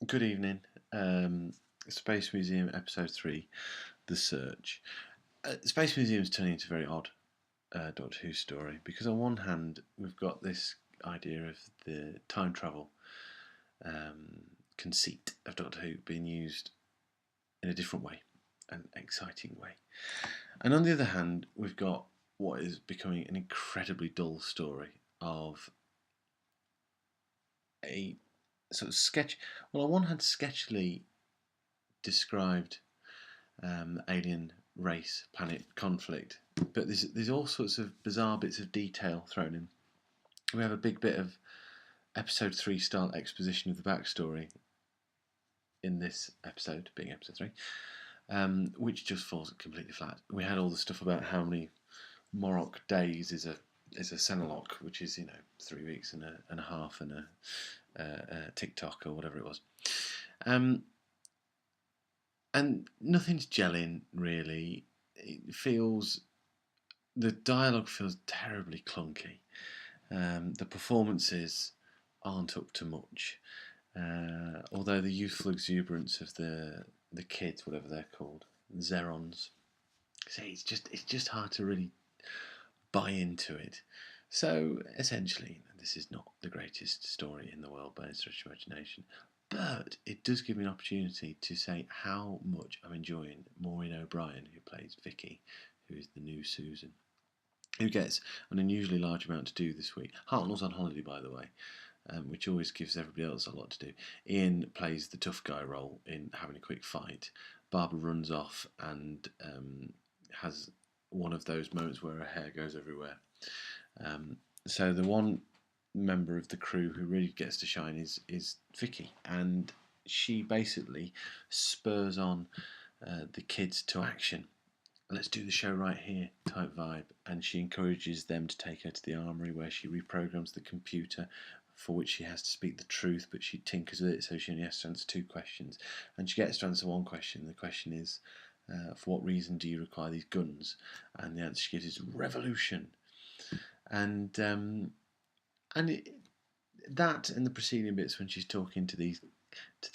Good evening. Space Museum Episode 3, The Search. Space Museum is turning into a very odd Doctor Who story because, on one hand, we've got this idea of the time travel conceit of Doctor Who being used in a different way, an exciting way. And on the other hand, we've got what is becoming an incredibly dull story of a sort of sketch. Well, on one hand, sketchily described alien race, planet conflict, but there's all sorts of bizarre bits of detail thrown in. We have a big bit of episode 3 style exposition of the backstory in this episode, being episode 3, which just falls completely flat. We had all the stuff about how many Morok days is a Senelok, which is 3 weeks and a half and a TikTok or whatever it was. And nothing's gelling really. The dialogue feels terribly clunky. The performances aren't up to much. Although the youthful exuberance of the kids, whatever they're called, Zerons, it's just hard to really buy into it. So essentially, this is not the greatest story in the world by any stretch of imagination. But it does give me an opportunity to say how much I'm enjoying Maureen O'Brien, who plays Vicky, who is the new Susan, who gets an unusually large amount to do this week. Hartnell's on holiday, by the way, which always gives everybody else a lot to do. Ian plays the tough guy role in having a quick fight. Barbara runs off and has one of those moments where her hair goes everywhere. So the one member of the crew who really gets to shine is Vicky, and she basically spurs on the kids to action. Let's do the show right here type vibe, and she encourages them to take her to the armory where she reprograms the computer for which she has to speak the truth, but she tinkers with it, so she only has to answer 2 questions, and she gets to answer one question. The question is, for what reason do you require these guns? And the answer she gives is revolution. And that and the preceding bits when she's talking to the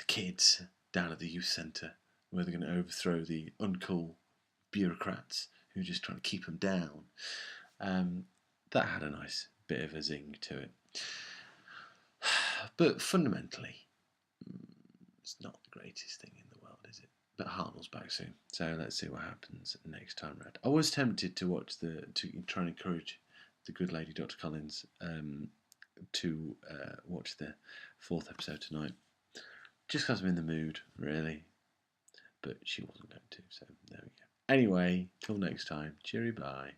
kids down at the youth centre, where they're going to overthrow the uncool bureaucrats who are just trying to keep them down. That had a nice bit of a zing to it. But fundamentally, it's not the greatest thing in the world, is it? But Hartnell's back soon, so let's see what happens next time round. I was tempted to try and encourage the good lady Dr. Collins to watch the 4th episode tonight, just because I'm in the mood, really. But she wasn't going to, so there we go. Anyway, till next time, cheery bye.